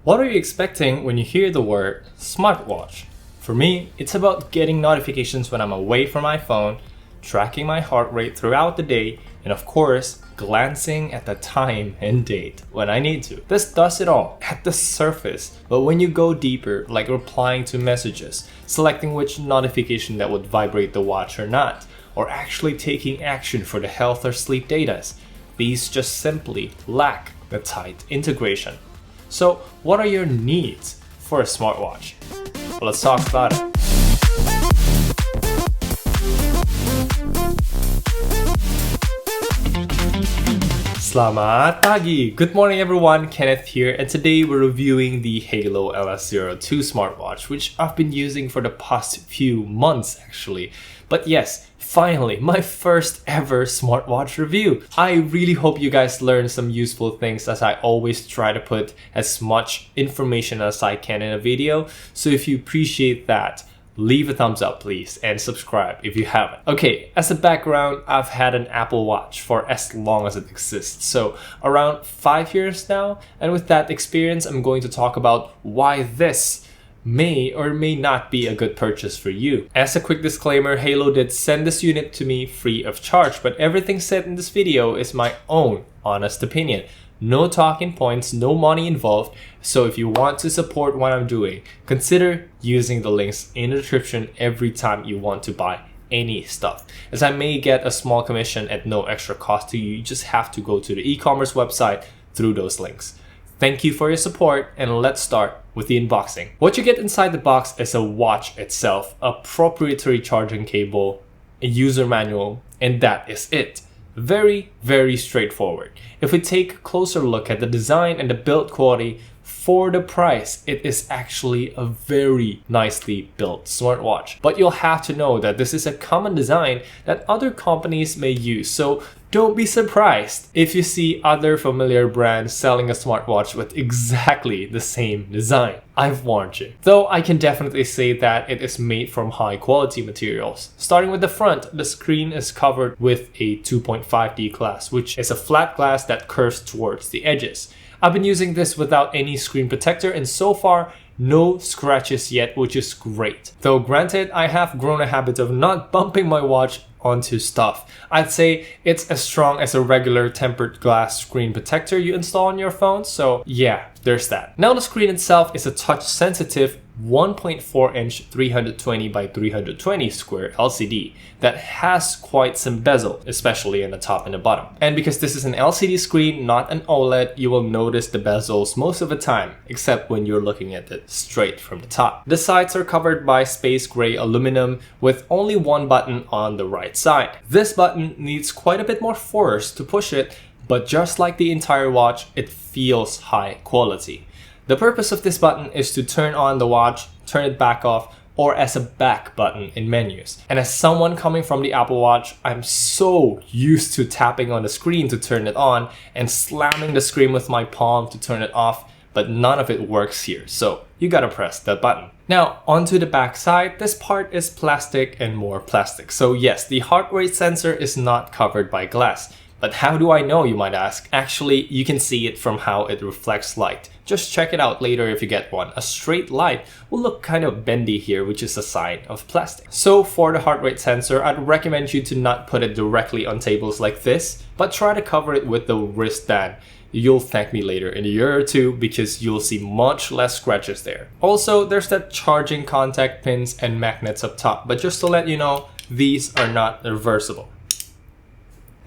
What are you expecting when you hear the word smartwatch? For me, it's about getting notifications when I'm away from my phone, tracking my heart rate throughout the day, and of course, glancing at the time and date when I need to. This does it all at the surface, but when you go deeper, like replying to messages, selecting which notification that would vibrate the watch or not, or actually taking action for the health or sleep data, these just simply lack the tight integration. So what are your needs for a smartwatch? Well, let's talk about it. Selamat pagi! Good morning everyone, Kenneth here, and today we're reviewing the Haylou LS02 smartwatch, which I've been using for the past few months actually. But yes, finally, my first ever smartwatch review. I really hope you guys learned some useful things, as I always try to put as much information as I can in a video. So if you appreciate that, leave a thumbs up please and subscribe if you haven't. Okay, as a background, I've had an Apple Watch for as long as it exists, so around 5 years now, and with that experience I'm going to talk about why this may or may not be a good purchase for you. As a quick disclaimer, Haylou did send this unit to me free of charge, but everything said in this video is my own honest opinion. No talking points, no money involved, so if you want to support what I'm doing, consider using the links in the description every time you want to buy any stuff, as I may get a small commission at no extra cost to you. You just have to go to the e-commerce website through those links. Thank you for your support, and let's start with the unboxing. What you get inside the box is a watch itself, a proprietary charging cable, a user manual, and that is it. Very straightforward. If we take a closer look at the design and the build quality, for the price, it is actually a very nicely built smartwatch. But you'll have to know that this is a common design that other companies may use, so don't be surprised if you see other familiar brands selling a smartwatch with exactly the same design. I've warned you. Though I can definitely say that it is made from high quality materials. Starting with the front, the screen is covered with a 2.5D glass, which is a flat glass that curves towards the edges. I've been using this without any screen protector, and so far no scratches yet, which is great. Though granted, I have grown a habit of not bumping my watch onto stuff. I'd say it's as strong as a regular tempered glass screen protector you install on your phone, so yeah, there's that. Now the screen itself is a touch sensitive 1.4 inch 320 by 320 square LCD that has quite some bezel, especially in the top and the bottom. And because this is an LCD screen, not an OLED, you will notice the bezels most of the time, except when you're looking at it straight from the top. The sides are covered by space gray aluminum with only one button on the right side. This button needs quite a bit more force to push it, but just like the entire watch, it feels high quality. The purpose of this button is to turn on the watch, turn it back off, or as a back button in menus. And as someone coming from the Apple Watch, I'm so used to tapping on the screen to turn it on and slamming the screen with my palm to turn it off, but none of it works here, so you gotta press that button. Now, onto the back side, this part is plastic and more plastic. So yes, the heart rate sensor is not covered by glass. But how do I know, you might ask? Actually, you can see it from how it reflects light. Just check it out later if you get one. A straight light will look kind of bendy here, which is a sign of plastic. So for the heart rate sensor, I'd recommend you to not put it directly on tables like this, but try to cover it with the wristband. You'll thank me later in a year or two because you'll see much less scratches there. Also, there's that charging contact pins and magnets up top, but just to let you know, these are not reversible.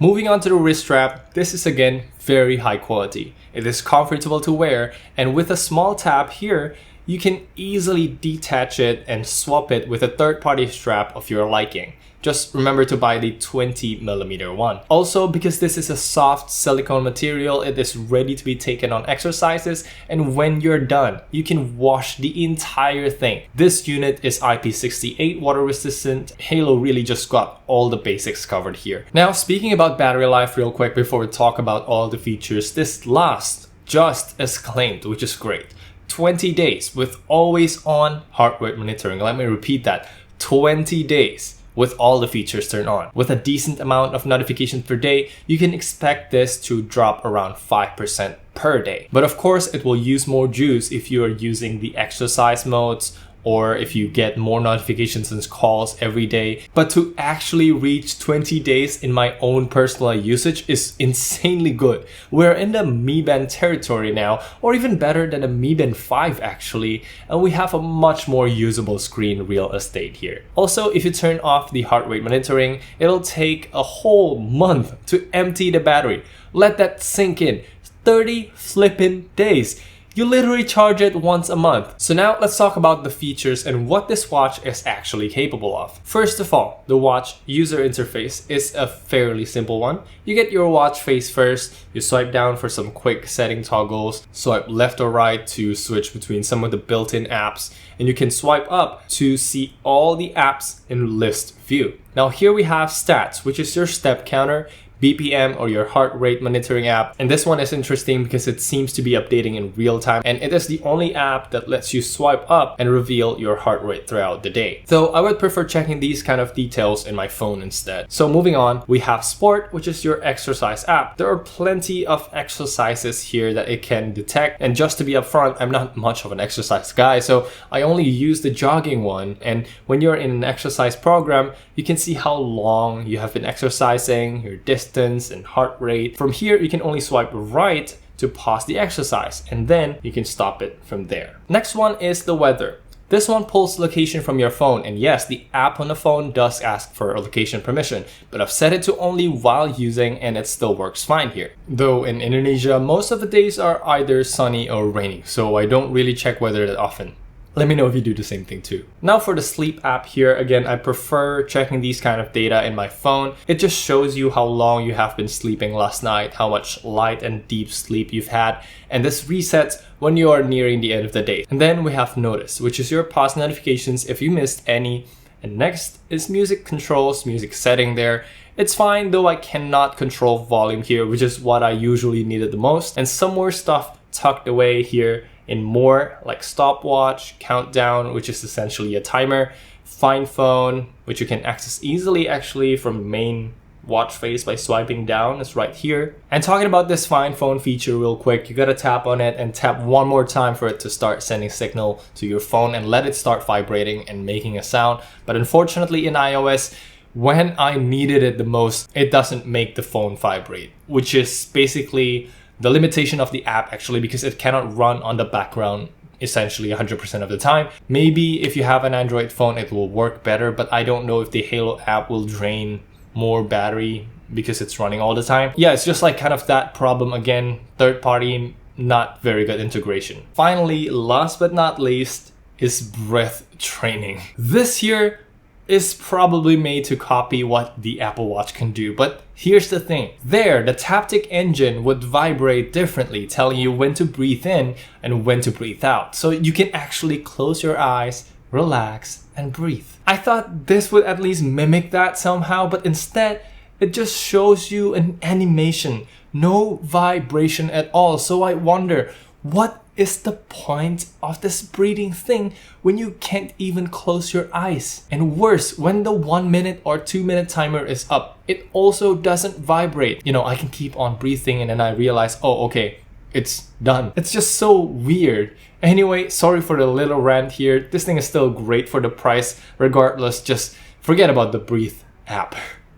Moving on to the wrist strap, this is again very high quality. It is comfortable to wear, and with a small tab here, you can easily detach it and swap it with a third-party strap of your liking. Just remember to buy the 20mm one. Also, because this is a soft silicone material, it is ready to be taken on exercises, and when you're done, you can wash the entire thing. This unit is IP68 water resistant. Haylou really just got all the basics covered here. Now, speaking about battery life real quick before we talk about all the features, this lasts just as claimed, which is great. 20 days with always on heart rate monitoring. Let me repeat that, 20 days with all the features turned on. With a decent amount of notifications per day, you can expect this to drop around 5% per day. But of course, it will use more juice if you are using the exercise modes or if you get more notifications and calls every day. But to actually reach 20 days in my own personal usage is insanely good. We're in the Mi Band territory now, or even better than a Mi Band 5 actually, and we have a much more usable screen real estate here. Also, if you turn off the heart rate monitoring, it'll take a whole month to empty the battery. Let that sink in. 30 flippin' days. You literally charge it once a month. So now let's talk about the features and what this watch is actually capable of. First of all, the watch user interface is a fairly simple one. You get your watch face first, you swipe down for some quick setting toggles, swipe left or right to switch between some of the built-in apps, and you can swipe up to see all the apps in list view. Now here we have stats, which is your step counter, BPM or your heart rate monitoring app. And this one is interesting because it seems to be updating in real time, and it is the only app that lets you swipe up and reveal your heart rate throughout the day. Though I would prefer checking these kind of details in my phone instead. So moving on, we have Sport, which is your exercise app. There are plenty of exercises here that it can detect, and just to be upfront, I'm not much of an exercise guy, so I only use the jogging one. And when you're in an exercise program, you can see how long you have been exercising, your distance and heart rate. From here, you can only swipe right to pause the exercise, and then you can stop it from there. Next one is the weather. This one pulls location from your phone, and yes, the app on the phone does ask for a location permission, but I've set it to only while using and it still works fine here. Though in Indonesia, most of the days are either sunny or rainy, so I don't really check weather that often. Let me know if you do the same thing too. Now for the sleep app here, again, I prefer checking these kind of data in my phone. It just shows you how long you have been sleeping last night, how much light and deep sleep you've had, and this resets when you are nearing the end of the day. And then we have Notice, which is your past notifications if you missed any. And next is music controls, music setting there. It's fine, though I cannot control volume here, which is what I usually needed the most. And some more stuff tucked away here in more, like stopwatch, countdown, which is essentially a timer, find phone, which you can access easily actually from main watch face by swiping down. It's right here. And talking about this find phone feature real quick, you gotta tap on it and tap one more time for it to start sending signal to your phone and let it start vibrating and making a sound. But unfortunately in iOS, when I needed it the most, it doesn't make the phone vibrate, which is basically the limitation of the app actually, because it cannot run on the background essentially 100% of the time. Maybe if you have an Android phone, it will work better, but I don't know if the Haylou app will drain more battery because it's running all the time. Yeah, it's just like kind of that problem again, third party, not very good integration. Finally, last but not least, is breath training. This here is probably made to copy what the Apple Watch can do, but here's the thing. There, the Taptic engine would vibrate differently, telling you when to breathe in and when to breathe out. So you can actually close your eyes, relax, and breathe. I thought this would at least mimic that somehow, but instead, it just shows you an animation, no vibration at all. So I wonder, what is the point of this breathing thing when you can't even close your eyes? And worse, when the 1 minute or 2 minute timer is up, it also doesn't vibrate. You know, I can keep on breathing and then I realize, oh, okay, it's done. It's just so weird. Anyway, sorry for the little rant here. This thing is still great for the price. Regardless, just forget about the Breathe app.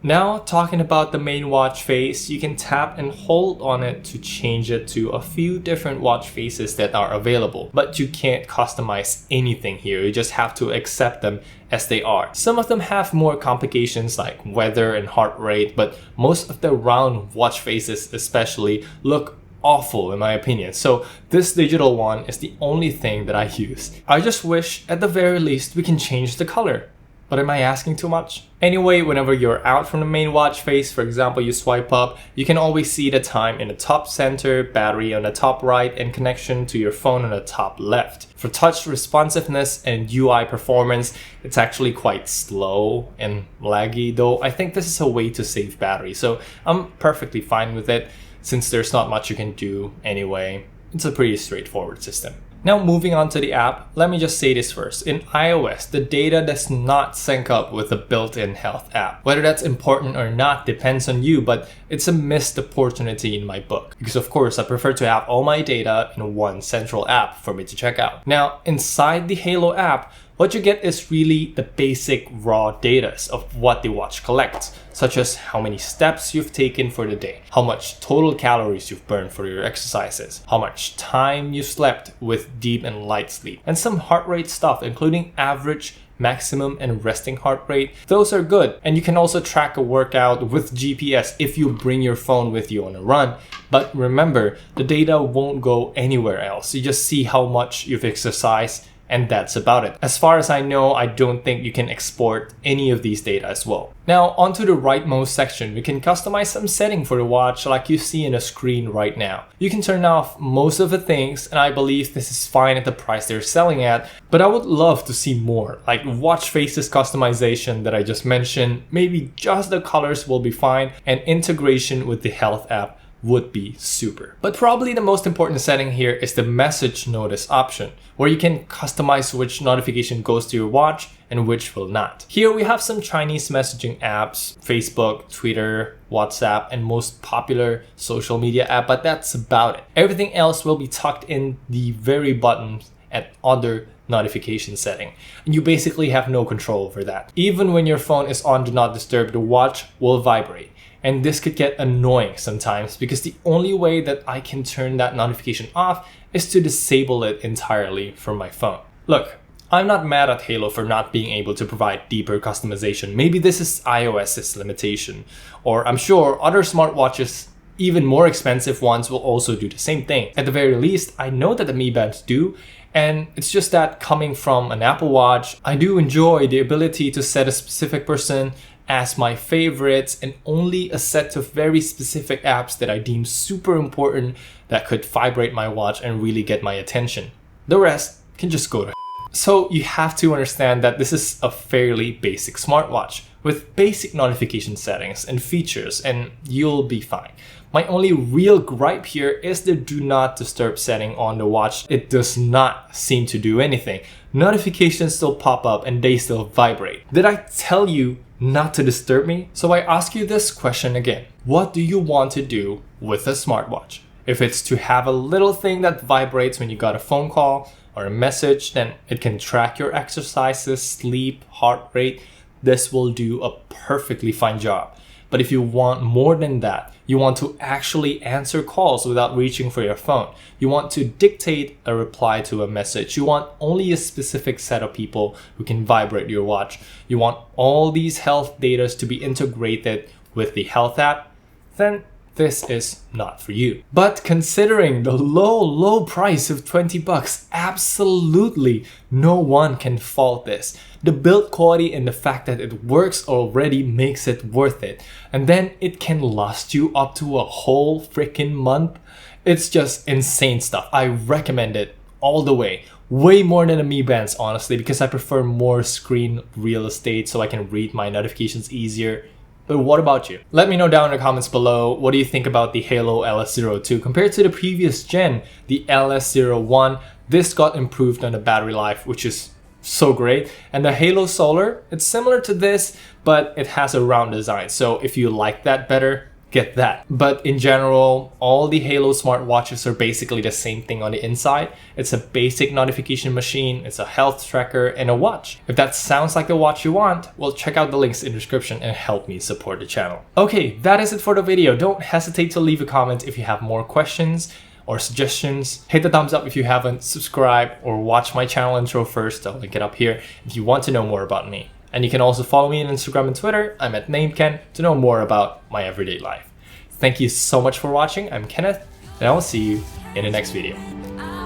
Now, talking about the main watch face, you can tap and hold on it to change it to a few different watch faces that are available, but you can't customize anything here. You just have to accept them as they are. Some of them have more complications like weather and heart rate, but most of the round watch faces especially look awful in my opinion. So this digital one is the only thing that I use. I just wish at the very least we can change the color. But am I asking too much? Anyway, whenever you're out from the main watch face, for example, you swipe up, you can always see the time in the top center, battery on the top right, and connection to your phone on the top left. For touch responsiveness and UI performance, it's actually quite slow and laggy, though I think this is a way to save battery, so I'm perfectly fine with it since there's not much you can do anyway. It's a pretty straightforward system. Now moving on to the app, let me just say this first. In iOS, the data does not sync up with the built-in health app. Whether that's important or not depends on you, but it's a missed opportunity in my book. Because of course, I prefer to have all my data in one central app for me to check out. Now, inside the Haylou app, what you get is really the basic raw data of what the watch collects, such as how many steps you've taken for the day, how much total calories you've burned for your exercises, how much time you slept with deep and light sleep, and some heart rate stuff, including average, maximum, and resting heart rate. Those are good. And you can also track a workout with GPS if you bring your phone with you on a run. But remember, the data won't go anywhere else. You just see how much you've exercised, and that's about it. As far as I know, I don't think you can export any of these data as well. Now, onto the rightmost section, we can customize some setting for the watch like you see in the screen right now. You can turn off most of the things, and I believe this is fine at the price they're selling at, but I would love to see more, like Watchface Customization that I just mentioned. Maybe just the colors will be fine, and integration with the health app would be super. But probably the most important setting here is the message notice option, where you can customize which notification goes to your watch and which will not. Here we have some Chinese messaging apps, Facebook, Twitter, WhatsApp, and most popular social media app, but that's about it. Everything else will be tucked in the very bottom at other notification setting. And you basically have no control over that. Even when your phone is on Do Not Disturb, the watch will vibrate. And this could get annoying sometimes because the only way that I can turn that notification off is to disable it entirely from my phone. Look, I'm not mad at Haylou for not being able to provide deeper customization. Maybe this is iOS's limitation, or I'm sure other smartwatches, even more expensive ones, will also do the same thing. At the very least, I know that the Mi Bands do, and it's just that coming from an Apple Watch, I do enjoy the ability to set a specific person as my favorites and only a set of very specific apps that I deem super important that could vibrate my watch and really get my attention. The rest can just go to. So you have to understand that this is a fairly basic smartwatch with basic notification settings and features, and you'll be fine. My only real gripe here is the Do Not Disturb setting on the watch. It does not seem to do anything. Notifications still pop up and they still vibrate. Did I tell you not to disturb me? So I ask you this question again. What do you want to do with a smartwatch? If it's to have a little thing that vibrates when you got a phone call or a message, then it can track your exercises, sleep, heart rate. This will do a perfectly fine job. But if you want more than that, you want to actually answer calls without reaching for your phone. You want to dictate a reply to a message. You want only a specific set of people who can vibrate your watch. You want all these health data to be integrated with the health app. Then this is not for you. But considering the low price of $20, absolutely no one can fault this. The build quality and the fact that it works already makes it worth it. And then it can last you up to a whole freaking month. It's just insane stuff. I recommend it all the way. Way more than the Mi Bands, honestly, because I prefer more screen real estate so I can read my notifications easier. But what about you? Let me know down in the comments below, what do you think about the Haylou LS02 compared to the previous gen, the LS01. This got improved on the battery life, which is so great. And the Haylou Solar, it's similar to this, but it has a round design. So if you like that better, get that. But in general, all the Haylou smartwatches are basically the same thing on the inside. It's a basic notification machine, it's a health tracker, and a watch. If that sounds like the watch you want, well, check out the links in the description and help me support the channel. Okay, that is it for the video. Don't hesitate to leave a comment if you have more questions or suggestions. Hit the thumbs up if you haven't subscribed, or watch my channel intro first. I'll link it up here if you want to know more about me. And you can also follow me on Instagram and Twitter. I'm at NameKen to know more about my everyday life. Thank you so much for watching. I'm Kenneth, and I will see you in the next video.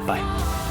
Bye.